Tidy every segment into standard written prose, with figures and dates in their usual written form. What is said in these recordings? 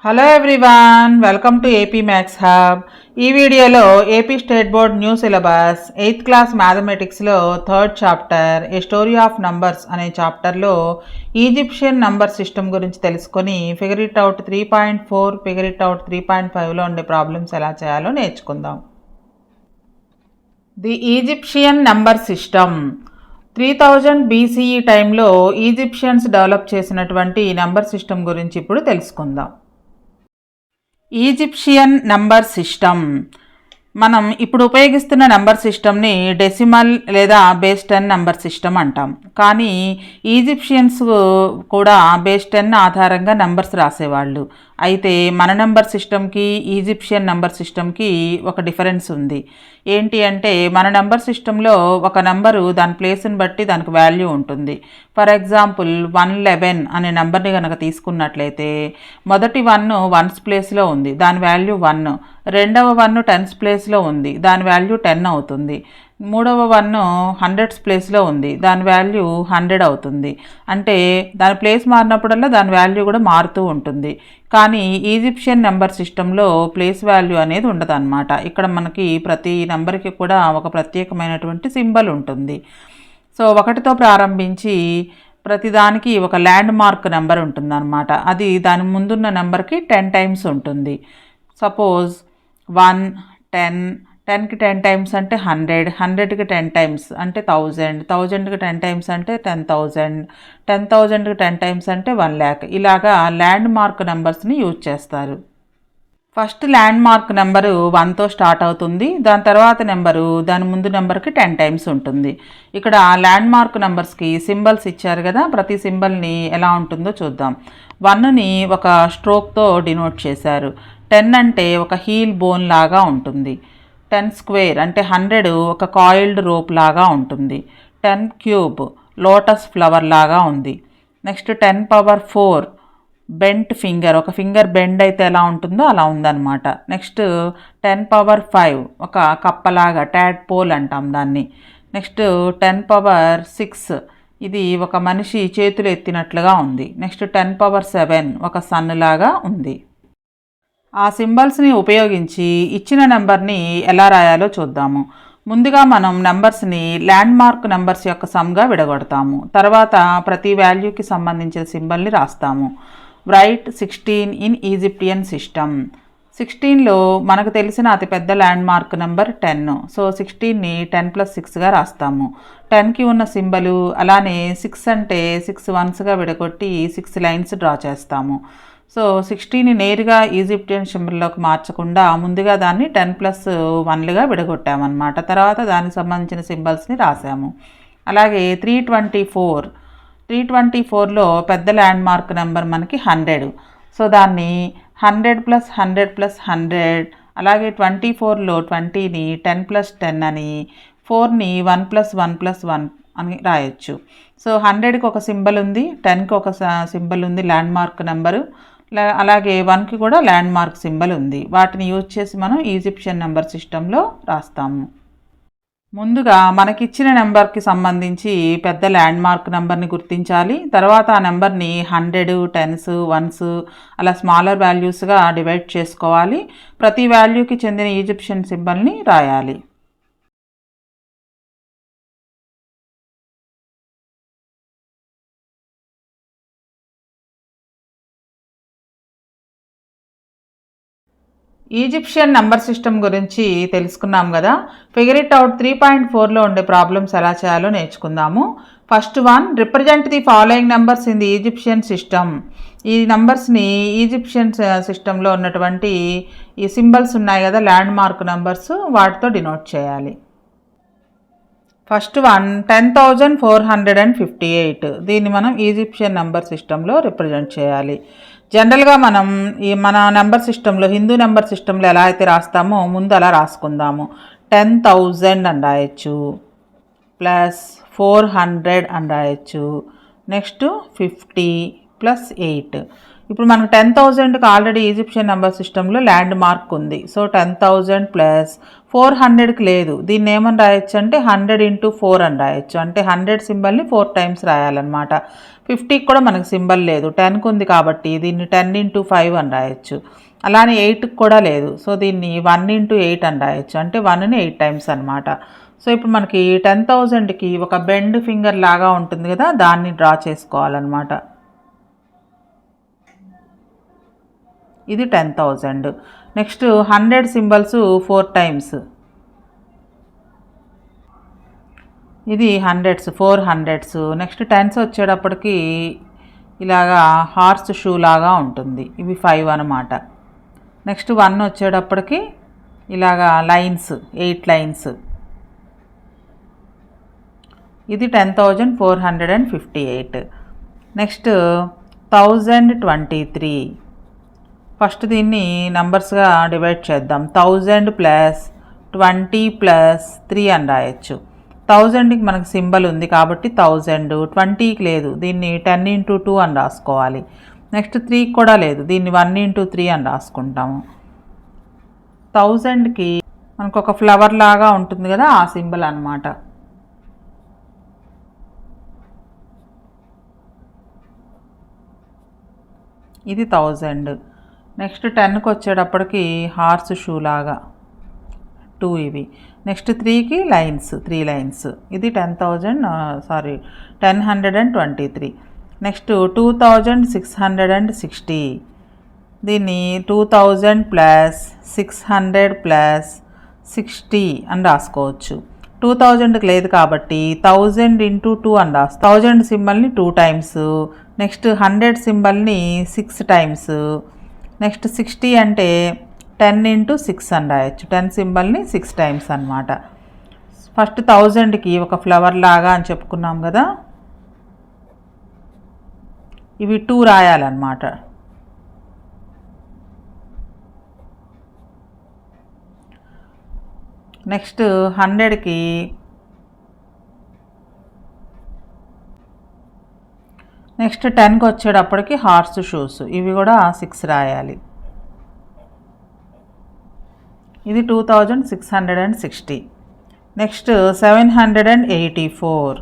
Hello everyone, welcome to AP maths hub. ఈ వీడియోలో AP state board new syllabus 8th class మ్యాథమెటిక్స్లో 3rd chapter a story of numbers అనే చాప్టర్లో Egyptian number system గురించి తెలుసుకొని figure it out 3.4, figure it out 3.5లో ఉండే problems ఎలా చేయాలో నేర్చుకుందాం. The Egyptian number system 3000 BCE టైంలో ఈజిప్షియన్స్ డెవలప్ చేసినటువంటి నంబర్ సిస్టమ్ గురించి ఇప్పుడు తెలుసుకుందాం. ఈజిప్షియన్ నంబర్ సిస్టమ్ మనం ఇప్పుడు ఉపయోగిస్తున్న నంబర్ సిస్టమ్ని డెసిమల్ లేదా బేస్ 10 నంబర్ సిస్టమ్ అంటాం. కానీ ఈజిప్షియన్స్ కూడా బేస్ 10 ఆధారంగా నంబర్స్ రాసేవాళ్ళు. అయితే మన నంబర్ సిస్టమ్కి ఈజిప్షియన్ నంబర్ సిస్టమ్కి ఒక డిఫరెన్స్ ఉంది. ఏంటి అంటే మన నంబర్ సిస్టంలో ఒక నంబరు దాని ప్లేస్ని బట్టి దానికి వాల్యూ ఉంటుంది. ఫర్ ఎగ్జాంపుల్ 111 అనే నెంబర్ని కనుక తీసుకున్నట్లయితే మొదటి 1 వన్స్ ప్లేస్లో ఉంది, దాని వాల్యూ 1. రెండవ 1 10th ప్లేస్లో ఉంది, దాని వాల్యూ 10 అవుతుంది. మూడవ 1 100th ప్లేస్లో ఉంది, దాని వాల్యూ 100 అవుతుంది. అంటే దాని ప్లేస్ మారినప్పుడల్లా దాని వాల్యూ కూడా మారుతూ ఉంటుంది. కానీ ఈజిప్షియన్ నెంబర్ సిస్టంలో ప్లేస్ వాల్యూ అనేది ఉండదన్నమాట. ఇక్కడ మనకి ప్రతి నెంబర్కి కూడా ఒక ప్రత్యేకమైనటువంటి సింబల్ ఉంటుంది. సో 1తో ప్రారంభించి ప్రతిదానికి ఒక ల్యాండ్ మార్క్ నెంబర్ ఉంటుందన్నమాట. అది దాని ముందున్న నెంబర్కి 10 టైమ్స్ ఉంటుంది. సపోజ్ 1, 10, 10కి 10 టైమ్స్ అంటే 100, 100కి 10 టైమ్స్ అంటే 1000, 1000కి 10 టైమ్స్ అంటే 10,000, 10,000కి 10 టైమ్స్ అంటే 1,00,000. ఇలాగా ల్యాండ్ మార్క్ నెంబర్స్ని యూజ్ చేస్తారు. ఫస్ట్ ల్యాండ్ మార్క్ నెంబరు 1తో స్టార్ట్ అవుతుంది. దాని తర్వాత నెంబరు దాని ముందు నెంబర్కి 10 టైమ్స్ ఉంటుంది. ఇక్కడ ల్యాండ్ మార్క్ నెంబర్స్కి సింబల్స్ ఇచ్చారు కదా, ప్రతి సింబల్ని ఎలా ఉంటుందో చూద్దాం. 1ని ఒక స్ట్రోక్తో డినోట్ చేశారు. 10 అంటే ఒక హీల్ బోన్ లాగా ఉంటుంది. 10 స్క్వేర్ అంటే 100 ఒక కాయిల్డ్ రోప్ లాగా ఉంటుంది. 10 క్యూబ్ లోటస్ ఫ్లవర్ లాగా ఉంది. నెక్స్ట్ 10 పవర్ 4 బెంట్ ఫింగర్, ఒక ఫింగర్ బెండ్ అయితే ఎలా ఉంటుందో అలా ఉందన్నమాట. నెక్స్ట్ 10 పవర్ 5 ఒక కప్పలాగా, ట్యాడ్ పోల్ అంటాం దాన్ని. నెక్స్ట్ 10 పవర్ 6 ఇది ఒక మనిషి చేతులు ఎత్తినట్లుగా ఉంది. నెక్స్ట్ 10 పవర్ 7 ఒక సన్ లాగా ఉంది. ఆ సింబల్స్ని ఉపయోగించి ఇచ్చిన నెంబర్ని ఎలా రాయాలో చూద్దాము. ముందుగా మనం నెంబర్స్ని ల్యాండ్ మార్క్ నెంబర్స్ యొక్క సమ్గా విడగొడతాము. తర్వాత ప్రతి వాల్యూకి సంబంధించిన సింబల్ని రాస్తాము. Right 16 in Egyptian system. 16లో మనకు తెలిసిన అతిపెద్ద ల్యాండ్ మార్క్ నెంబర్ 10. సో 16ని 10+6గా రాస్తాము. 10కి ఉన్న సింబలు అలానే 6 అంటే 6 వన్స్గా విడగొట్టి 6 లైన్స్ డ్రా చేస్తాము. సో 16ని నేరుగా ఈజిప్టియన్ సింబల్లోకి మార్చకుండా ముందుగా దాన్ని 10+1లుగా విడగొట్టామన్నమాట. తర్వాత దానికి సంబంధించిన సింబల్స్ని రాసాము. అలాగే 324లో పెద్ద ల్యాండ్ మార్క్ నెంబర్ మనకి 100. సో దాన్ని 100+100+100. అలాగే 24లో 20ని 10+10 అని, 4ని 1+1+1 అని రాయొచ్చు. సో 100కి ఒక సింబల్ ఉంది, 10కి ఒక సింబల్ ఉంది ల్యాండ్ మార్క్ నెంబరు, అలాగే 1కి కూడా ల్యాండ్ మార్క్ సింబల్ ఉంది. వాటిని యూజ్ చేసి మనం ఈజిప్షియన్ నెంబర్ సిస్టంలో రాస్తాము. ముందుగా మనకిచ్చిన నెంబర్కి సంబంధించి పెద్ద ల్యాండ్ మార్క్ నెంబర్ని గుర్తించాలి. తర్వాత ఆ నెంబర్ని 100, 10s, 1s అలా స్మాలర్ వాల్యూస్గా డివైడ్ చేసుకోవాలి. ప్రతి వాల్యూకి చెందిన ఈజిప్షియన్ సింబల్ని రాయాలి. ఈజిప్షియన్ నంబర్ సిస్టమ్ గురించి తెలుసుకున్నాం కదా. ఫిగర్ ఇట్ అవుట్ 3.4లో ఉండే ప్రాబ్లమ్స్ ఎలా చేయాలో నేర్చుకుందాము. First one, represent the following numbers in the Egyptian system. ఈ నెంబర్స్ని ఈజిప్షియన్ సిస్టంలో ఉన్నటువంటి ఈ సింబల్స్ ఉన్నాయి కదా ల్యాండ్ మార్క్ నెంబర్స్, వాటితో డినోట్ చేయాలి. First one 10,458. దీన్ని మనం ఈజిప్షియన్ నెంబర్ సిస్టంలో రిప్రజెంట్ చేయాలి. జనరల్గా మనం మన నెంబర్ సిస్టంలో, హిందూ నెంబర్ సిస్టంలో ఎలా అయితే రాస్తామో ముందు అలా రాసుకుందాము. 10,000 అని రాయొచ్చు, ప్లస్ 400 అని రాయొచ్చు. నెక్స్ట్ 50 + 8. ఇప్పుడు మనకు 10,000కి ఆల్రెడీ ఈజిప్షియన్ నెంబర్ సిస్టంలో ల్యాండ్ మార్క్ ఉంది. సో 10,000 ప్లస్ 400కి లేదు. దీన్ని ఏమని రాయొచ్చు అంటే 100 × 4 అని రాయొచ్చు. అంటే 100 సింబల్ని 4 టైమ్స్ రాయాలన్నమాట. 50కి కూడా మనకు సింబల్ లేదు, 10కి ఉంది కాబట్టి దీన్ని 10 × 5 అని రాయొచ్చు. అలానే 8కి కూడా లేదు, సో దీన్ని 1 × 8 అని రాయొచ్చు. అంటే 1ని 8 టైమ్స్ అనమాట. సో ఇప్పుడు మనకి 10,000కి ఒక బెండ్ ఫింగర్ లాగా ఉంటుంది కదా, దాన్ని డ్రా చేసుకోవాలన్నమాట. ఇది 10,000. Next 100 symbols 4 times. ఇది 100s 4 100s. నెక్స్ట్ 10s వచ్చేటప్పటికి ఇలాగా హార్స్ షూ లాగా ఉంటుంది. ఇవి 5 అన్నమాట. నెక్స్ట్ 1 వచ్చేటప్పటికి ఇలాగా లైన్స్ 8 లైన్స్. ఇది 10,458. నెక్స్ట్ 1023. ఫస్ట్ దీన్ని నంబర్స్గా డివైడ్ చేద్దాం. 1000 ప్లస్ 20 ప్లస్ 3 అని రాయొచ్చు. 1000కి మనకు సింబల్ ఉంది కాబట్టి 1000, 20కి లేదు, దీన్ని 10 × 2 అని రాసుకోవాలి. నెక్స్ట్ 3కి కూడా లేదు, దీన్ని 1 × 3 అని రాసుకుంటాము. 1000కి మనకు ఒక ఫ్లవర్ లాగా ఉంటుంది కదా, ఆ సింబల్ అన్నమాట. ఇది 1000. నెక్స్ట్ 10కి వచ్చేటప్పటికి హార్స్ షూ లాగా 2 ఇవి. నెక్స్ట్ 3కి లైన్స్ 3 లైన్స్. ఇది 1023. నెక్స్ట్ 2660. దీన్ని 2000 ప్లస్ 600 ప్లస్ 60 అని రాసుకోవచ్చు. 2000కి లేదు కాబట్టి 1000 × 2 అని రాస్తాం. 1000 సింబల్ని 2 టైమ్స్. నెక్స్ట్ 100 సింబల్ని 6 టైమ్స్. నెక్స్ట్ 60 అంటే 10 × 6 అని రాయొచ్చు. 10 సింబల్ని 6 టైమ్స్ అన్నమాట. ఫస్ట్ 1000కి ఒక ఫ్లవర్ లాగా అని చెప్పుకున్నాం కదా, ఇవి 2 రాయాలన్నమాట. నెక్స్ట్ 100కి నెక్స్ట్ 10కి వచ్చేటప్పటికి హార్స్ షూస్, ఇవి కూడా 6 రాయాలి. ఇది 2660. నెక్స్ట్ 784.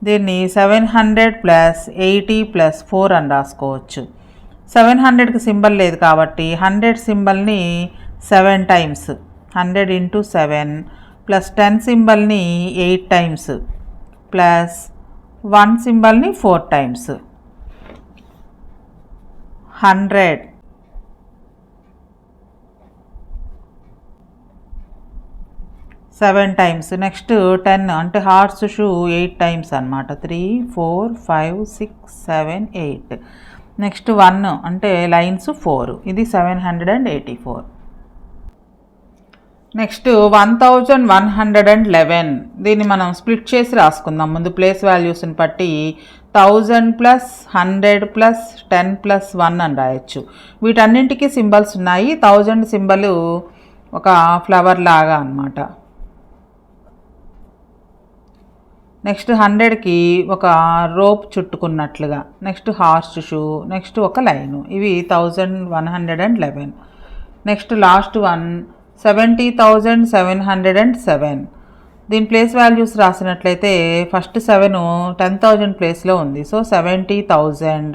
దీన్ని 700 ప్లస్ 80 ప్లస్ 4 అని రాసుకోవచ్చు. 700కి సింబల్ లేదు కాబట్టి 100 సింబల్ని 7 టైమ్స్. 100 × 7 ప్లస్ 10 సింబల్ని 8 టైమ్స్ ప్లస్ 1 సింబల్ని 4 టైమ్స్. 100 7 టైమ్స్. నెక్స్ట్ 10 అంటే హార్స్ షూ 8 టైమ్స్ అనమాట. 3 4 5 6 7 8. నెక్స్ట్ 1 అంటే లైన్స్ 4. ఇది 784. నెక్స్ట్ 1111. దీన్ని మనం స్ప్లిట్ చేసి రాసుకుందాం. ముందు ప్లేస్ వాల్యూస్ని బట్టి 1000 ప్లస్ 100 ప్లస్ 10 ప్లస్ 1 అని రాయొచ్చు. వీటన్నింటికి సింబల్స్ ఉన్నాయి. 1000 సింబల్ ఒక ఫ్లవర్ లాగా అన్నమాట. నెక్స్ట్ 100కి ఒక రోప్ చుట్టుకున్నట్లుగా. Next horseshoe. నెక్స్ట్ ఒక లైను. ఇవి 1111. Next last 1 70,707. దీని ప్లేస్ వాల్యూస్ రాసినట్లయితే ఫస్ట్ 7 10,000 ప్లేస్లో ఉంది. సో 70,000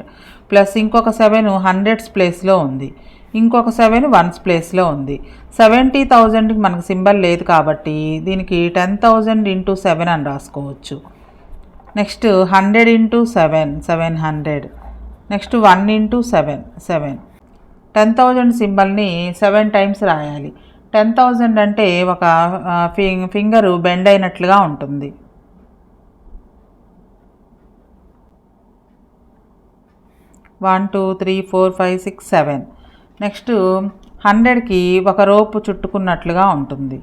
ప్లస్ ఇంకొక 7 100s ప్లేస్లో ఉంది. ఇంకొక 7 1s ప్లేస్లో ఉంది. 70,000కి మనకు సింబల్ లేదు కాబట్టి దీనికి 10,000 × 7 అని రాసుకోవచ్చు. నెక్స్ట్ 100 × 7 700. నెక్స్ట్ 1 × 7 7. 10,000 సింబల్ని 7 టైమ్స్ రాయాలి. 10,000 అంటే ఒక ఫింగరు బెండ్ అయినట్లుగా ఉంటుంది. వన్ 2 3 4 5 6 7. నెక్స్ట్ 100కి ఒక రోపు చుట్టుకున్నట్లుగా ఉంటుంది.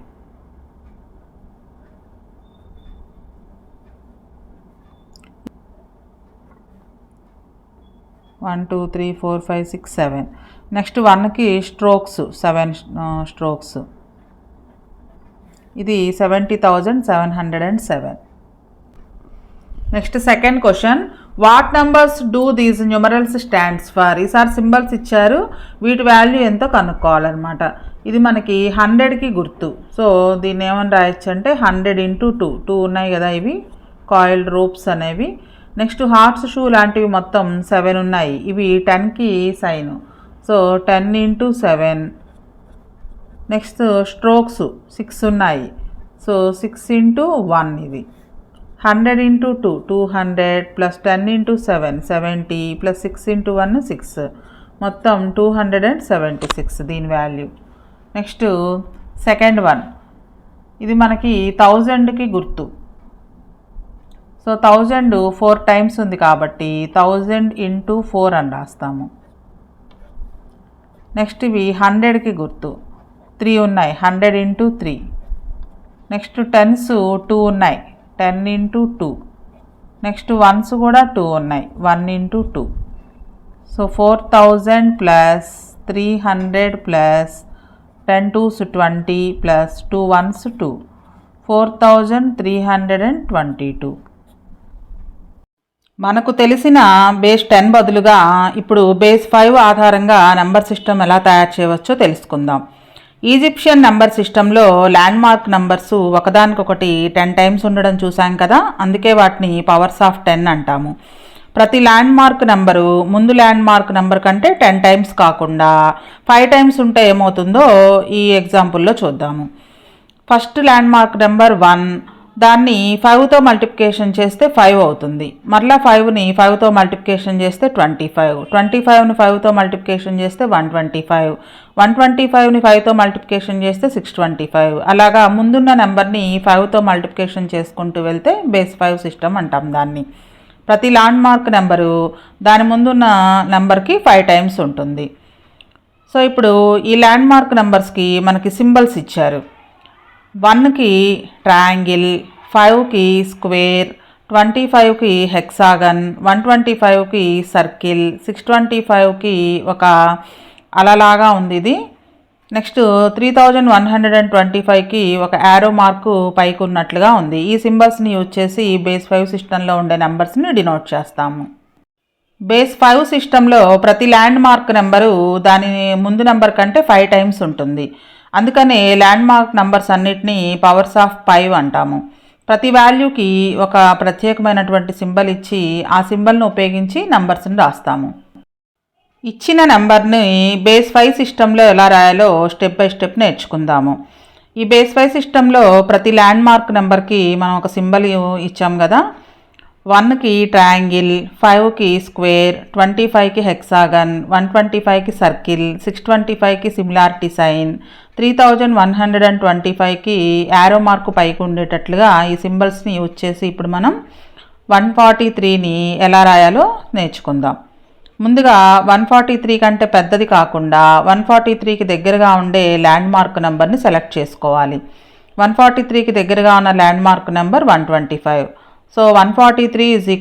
1 2 3 4 5 6 7. నెక్స్ట్ 1కి స్ట్రోక్స్ 7 స్ట్రోక్స్. ఇది 70,707. Next second question. What numbers do these numerals stands for? ఈసారి సింబల్స్ ఇచ్చారు, వీటి వాల్యూ ఎంతో కనుక్కోవాలన్నమాట. ఇది మనకి 100కి గుర్తు. సో దీన్ని ఏమని రాయొచ్చు అంటే 100 × 2. 2 ఉన్నాయి కదా, ఇవి కాయిల్డ్ రూప్స్ అనేవి. నెక్స్ట్ హార్ట్స్ షూ లాంటివి మొత్తం 7 ఉన్నాయి, ఇవి 10కి సైను. సో 10 × 7. నెక్స్ట్ స్ట్రోక్స్ 6 ఉన్నాయి, సో 6 × 1 ఇది. 100 × 2 200 ప్లస్ 10 × 7 70 ప్లస్ 6 × 1 6, మొత్తం 276 దీని వాల్యూ. నెక్స్ట్ సెకండ్ వన్, ఇది మనకి 1000కి గుర్తు. సో 1000 4 టైమ్స్ ఉంది కాబట్టి 1000 × 4 అని రాస్తాము. నెక్స్ట్ ఇవి 100కి గుర్తు, 3 ఉన్నాయి, 100 × 3. నెక్స్ట్ టెన్స్ 2 ఉన్నాయి, 10 × 2. నెక్స్ట్ వన్స్ కూడా 2 ఉన్నాయి, 1 × 2. So 4000 plus 300 plus 10 2s 20 plus 2 1s 2, 4322. మనకు తెలిసిన బేస్ 10 బదులుగా ఇప్పుడు బేస్ 5 ఆధారంగా నెంబర్ సిస్టమ్ ఎలా తయారు చేయవచ్చో తెలుసుకుందాం. ఈజిప్షియన్ నెంబర్ సిస్టంలో ల్యాండ్ మార్క్ నంబర్స్ ఒకదానికొకటి 10 టైమ్స్ ఉండడం చూసాం కదా, అందుకే వాటిని పవర్స్ ఆఫ్ 10 అంటాము. ప్రతి ల్యాండ్ మార్క్ నెంబరు ముందు ల్యాండ్ మార్క్ నెంబర్ కంటే 10 టైమ్స్ కాకుండా 5 టైమ్స్ ఉంటే ఏమవుతుందో ఈ ఎగ్జాంపుల్లో చూద్దాము. ఫస్ట్ ల్యాండ్ మార్క్ నెంబర్ 1, దాన్ని 5తో మల్టిప్లికేషన్ చేస్తే 5 అవుతుంది. మరలా 5ని 5తో మల్టిప్లికేషన్ చేస్తే 25, 25ని 5తో మల్టిప్లికేషన్ చేస్తే 125, 125ని 5తో మల్టిప్లికేషన్ చేస్తే 625. అలాగా ముందున్న నెంబర్ని 5తో మల్టిప్లికేషన్ చేసుకుంటూ వెళ్తే బేస్ 5 సిస్టమ్ అంటాం దాన్ని. ప్రతి ల్యాండ్ మార్క్ నెంబరు దాని ముందున్న నెంబర్కి 5 టైమ్స్ ఉంటుంది. సో ఇప్పుడు ఈ ల్యాండ్ మార్క్ నెంబర్స్కి మనకి సింబల్స్ ఇచ్చారు. 1కి ట్రయాంగిల్, 5కి స్క్వేర్, 25కి హెక్సాగన్, 125కి సర్కిల్, 625కి ఒక అలలాగా ఉంది ఇది. నెక్స్ట్ 3125కి ఒక యారో మార్కు పైకి ఉన్నట్లుగా ఉంది. ఈ సింబల్స్ని యూజ్ చేసి బేస్ 5 సిస్టంలో ఉండే నెంబర్స్ని డినోట్ చేస్తాము. బేస్ 5 సిస్టంలో ప్రతి ల్యాండ్ మార్క్ నెంబరు దాని ముందు నెంబర్ కంటే 5 టైమ్స్ ఉంటుంది. అందుకనే ల్యాండ్ మార్క్ నంబర్స్ అన్నిటినీ పవర్స్ ఆఫ్ 5 అంటాము. ప్రతి వాల్యూకి ఒక ప్రత్యేకమైనటువంటి సింబల్ ఇచ్చి ఆ సింబల్ను ఉపయోగించి నంబర్స్ని రాస్తాము. ఇచ్చిన నెంబర్ని బేస్ 5 సిస్టంలో ఎలా రాయాలో స్టెప్ బై స్టెప్ నేర్చుకుందాము. ఈ బేస్ 5 సిస్టంలో ప్రతి ల్యాండ్ మార్క్ నెంబర్కి మనం ఒక సింబల్ ఇచ్చాం కదా. 1కి ట్రయాంగిల్, 5కి స్క్వేర్, 25కి హెక్సాగన్, 125కి సర్కిల్, 625కి సిమిలారిటీ సైన్, 3125కి యారో మార్కు పైకి ఉండేటట్లుగా ఈ సింబల్స్ని యూజ్ చేసి ఇప్పుడు మనం 143ని ఎలా రాయాలో నేర్చుకుందాం. ముందుగా 143 కంటే పెద్దది కాకుండా 143కి దగ్గరగా ఉండే ల్యాండ్ మార్క్ నెంబర్ని సెలెక్ట్ చేసుకోవాలి. 143కి దగ్గరగా ఉన్న land mark number 125. So 143 =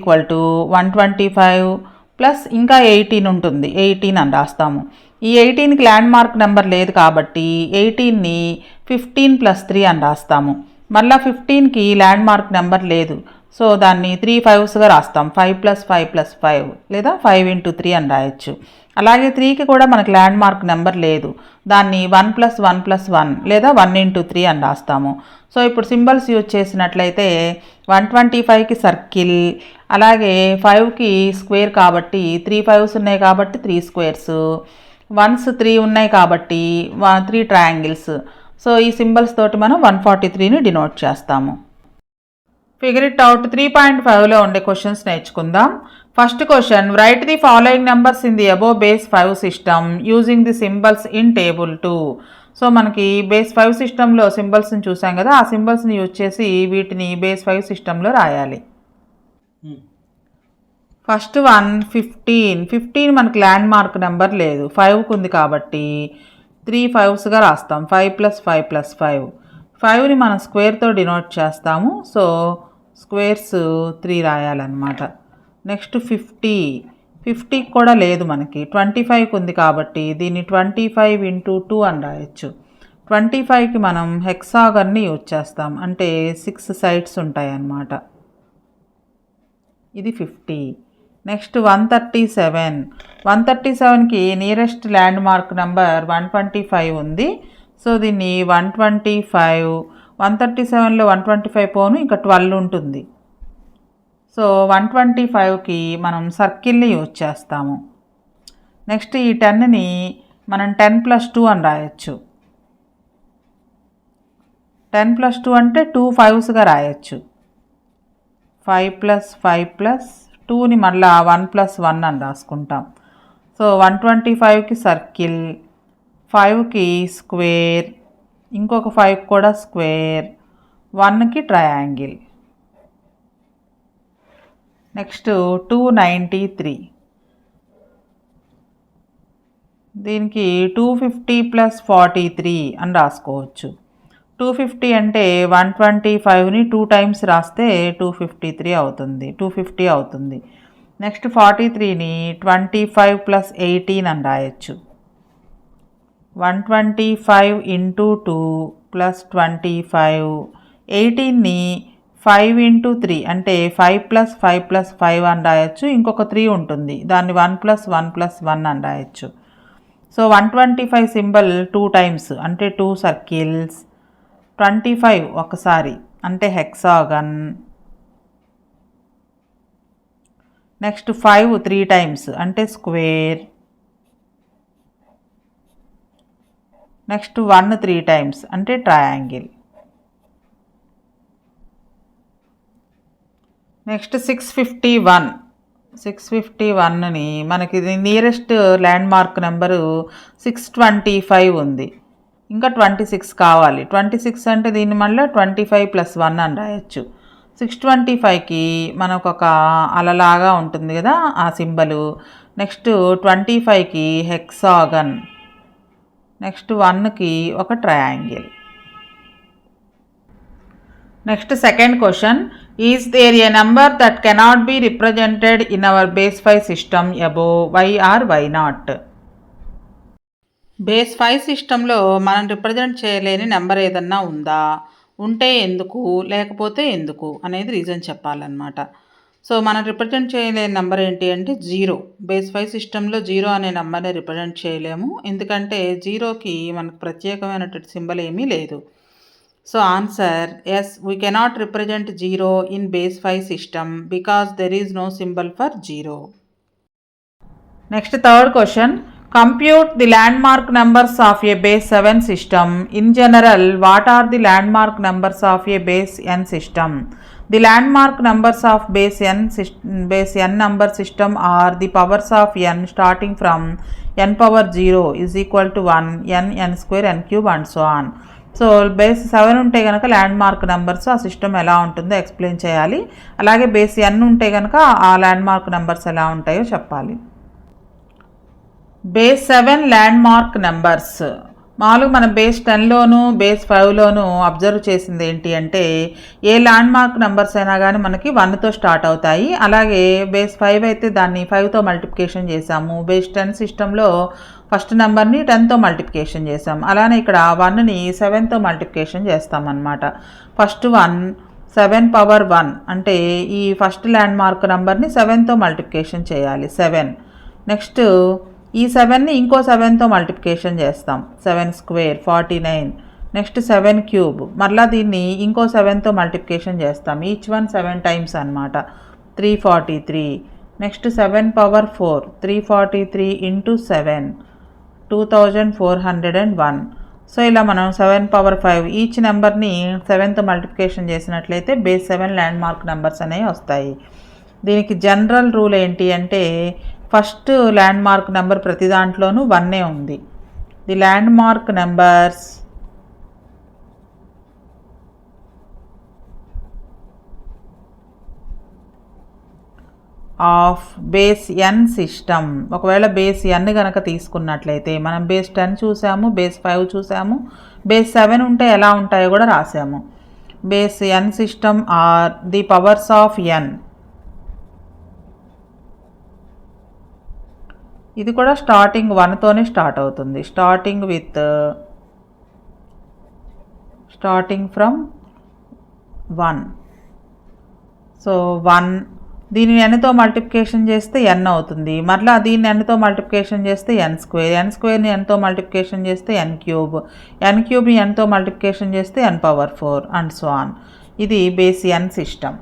125 plus ఇంకా 18 ఉంటుంది, 18 అని రాస్తాము. ఈ 18కి ల్యాండ్ మార్క్ నెంబర్ లేదు కాబట్టి 18ని 15 + 3 అని రాస్తాము. మళ్ళీ 15కి ల్యాండ్ మార్క్ నెంబర్ లేదు, సో దాన్ని 3 5స్గా రాస్తాం. 5 + 5 + 5 లేదా 5 × 3 అని రాయొచ్చు. అలాగే 3కి కూడా మనకి ల్యాండ్ మార్క్ నెంబర్ లేదు, దాన్ని 1 + 1 + 1 లేదా 1 × 3 అని రాస్తాము. సో ఇప్పుడు సింబల్స్ యూజ్ చేసినట్లయితే 125కి సర్కిల్, అలాగే 5కి స్క్వేర్ కాబట్టి 3 5s ఉన్నాయి కాబట్టి 3 స్క్వేర్స్, 1s 3 ఉన్నాయి కాబట్టి 3 ట్రయాంగిల్స్. సో ఈ సింబల్స్ తోటి మనం 143ని డినోట్ చేస్తాము. ఫిగర్ ఇట్ అవుట్ 3.5లో ఉండే క్వశ్చన్స్ నేర్చుకుందాం. First question, right the following numbers in the above base 5 system using the symbols in table 2. So మనకి బేస్ 5 సిస్టంలో సింబల్స్ని చూసాం కదా, ఆ సింబల్స్ని యూజ్ చేసి వీటిని బేస్ 5 సిస్టంలో రాయాలి. ఫస్ట్ వన్ 15 మనకి ల్యాండ్ మార్క్ నెంబర్ లేదు, 5కు ఉంది కాబట్టి 3 5స్గా రాస్తాం. 5 + 5 + 5. 5ని మనం స్క్వేర్తో డినోట్ చేస్తాము, సో స్క్వేర్స్ 3 రాయాలన్నమాట. నెక్స్ట్ 50కి కూడా లేదు మనకి, 25కి ఉంది కాబట్టి దీన్ని 25 × 2 అని రాయొచ్చు. 25కి మనం హెక్సాగన్ని యూజ్ చేస్తాం, అంటే 6 సైడ్స్ ఉంటాయి అన్నమాట. ఇది 50. నెక్స్ట్ 137. 137కి నియరెస్ట్ ల్యాండ్ మార్క్ నెంబర్ 125 ఉంది. సో దీన్ని 125, 137లో 125 పోను ఇంకా 12 ఉంటుంది. సో 125కి మనం సర్కిల్ని యూజ్ చేస్తాము. నెక్స్ట్ ఈ 10ని మనం 10+2 అని రాయొచ్చు. 10+2 అంటే 2 5స్గా రాయొచ్చు. 5 + 5 + 2ని మళ్ళీ 1+1 అని రాసుకుంటాం. సో 125కి సర్కిల్, 5కి స్క్వేర్, ఇంకొక 5 కూడా స్క్వేర్, 1కి ట్రయాంగిల్. నెక్స్ట్ 293. దీనికి 250 + 43 అని రాసుకోవచ్చు. 250 అంటే 125ని 2 టైమ్స్ రాస్తే 253 అవుతుంది, 250 అవుతుంది. నెక్స్ట్ 43ని 25 + 18 అని రాయొచ్చు. 125 × 2 + 25, 18ని 5 × 3 అంటే 5 + 5 + 5 అని రాయొచ్చు. ఇంకొక 3 ఉంటుంది, దాన్ని 1 + 1 + 1 అని రాయొచ్చు. సో 125 సింబల్ 2 టైమ్స్ అంటే 2 సర్కిల్స్, 25 ఒకసారి అంటే హెక్సాగన్. నెక్స్ట్ 5 3 టైమ్స్ అంటే స్క్వేర్. నెక్స్ట్ 1 3 టైమ్స్ అంటే ట్రయాంగిల్. నెక్స్ట్ 651. 651ని మనకి నియరెస్ట్ ల్యాండ్ మార్క్ నెంబరు 625 ఉంది, ఇంకా 26 కావాలి. 26 అంటే దీన్ని మళ్ళీ 25 + 1 అని రాయొచ్చు. 625కి మనకు ఒక అలలాగా ఉంటుంది కదా ఆ సింబలు. నెక్స్ట్ 25కి హెక్సాగన్. నెక్స్ట్ 1కి ఒక triangle. Next second question, is there a number that cannot be represented in our base 5 system above why or why not? Base 5 సిస్టంలో మనం రిప్రజెంట్ చేయలేని నెంబర్ ఏదన్నా ఉందా, ఉంటే ఎందుకు, లేకపోతే ఎందుకు అనేది రీజన్ చెప్పాలన్నమాట. సో మనం రిప్రజెంట్ చేయలేని నెంబర్ ఏంటి అంటే 0. బేస్ 5 సిస్టంలో 0 అనే నెంబర్ని రిప్రజెంట్ చేయలేము, ఎందుకంటే 0కి మనకు ప్రత్యేకమైనటువంటి సింబల్ ఏమీ లేదు. So answer, yes, we cannot represent 0 in base 5 system because there is no symbol for 0. Next third question, compute the landmark numbers of a base 7 system. In general, what are the landmark numbers of a base n system? The landmark numbers of base n number system are the powers of n starting from n power 0 is equal to 1, n² n³ and so on. So base 7 ఉంటే కనుక land mark numbers ఆ system ఎలా ఉంటుందో explain చేయాలి. అలాగే base n ఉంటే కనుక ఆ ల్యాండ్ మార్క్ నెంబర్స్ ఎలా ఉంటాయో చెప్పాలి. బేస్ 7 ల్యాండ్ మార్క్ నెంబర్స్ మామూలుగా మనం బేస్ 10లోను బేస్ 5లోను అబ్జర్వ్ చేసింది ఏంటి అంటే ఏ ల్యాండ్ మార్క్ నెంబర్స్ అయినా కానీ మనకి 1తో స్టార్ట్ అవుతాయి. అలాగే బేస్ 5 అయితే దాన్ని 5తో మల్టిప్లికేషన్ చేసాము. బేస్ 10 సిస్టంలో ఫస్ట్ నెంబర్ని 10తో మల్టిప్లికేషన్ చేసాం. అలానే ఇక్కడ 1ని 7తో మల్టిప్లికేషన్ చేస్తామన్నమాట. ఫస్ట్ 1 7 పవర్ 1 అంటే ఈ ఫస్ట్ ల్యాండ్ మార్క్ నెంబర్ని 7తో మల్టిప్లికేషన్ చేయాలి, 7. నెక్స్ట్ ఈ 7ని ఇంకో 7తో మల్టిప్లికేషన్ చేస్తాం, 7² 49. నెక్స్ట్ 7³ మళ్ళీ దీన్ని ఇంకో 7తో మల్టిప్లికేషన్ చేస్తాం, ఈచ్ వన్ 7 టైమ్స్ అనమాట, 343. Next 7 power 4 343 × 7 2401. సో ఇలా మనం 7 పవర్ 5 ఈచ్ నెంబర్ని 7తో మల్టిప్లికేషన్ చేసినట్లయితే బేస్ 7 ల్యాండ్ మార్క్ నెంబర్స్ అనేవి వస్తాయి. దీనికి జనరల్ రూల్ ఏంటి అంటే ఫస్ట్ ల్యాండ్ మార్క్ నెంబర్ ప్రతి దాంట్లోనూ 1 ఉంది. The land mark numbers of base n system, ఒకవేళ బేస్ n కనుక తీసుకున్నట్లయితే మనం బేస్ 10 చూసాము, బేస్ 5 చూసాము, బేస్ 7 ఉంటే ఎలా ఉంటాయో కూడా రాసాము. Base n system are the powers of n. ఇది కూడా స్టార్టింగ్ 1తోనే స్టార్ట్ అవుతుంది, స్టార్టింగ్ ఫ్రమ్ 1. సో 1 దీనిని ఎన్తో మల్టిప్లికేషన్ చేస్తే ఎన్ అవుతుంది. మరలా దీన్ని ఎన్తో మల్టిప్లికేషన్ చేస్తే ఎన్ స్క్వేర్, ఎన్ స్క్వేర్ని ఎన్తో మల్టిప్లికేషన్ చేస్తే ఎన్ క్యూబ్, ఎన్ క్యూబ్ని ఎన్తో మల్టిప్లికేషన్ చేస్తే ఎన్ పవర్ 4 అండ్ సో ఆన్. ఇది బేస్ ఎన్ సిస్టమ్.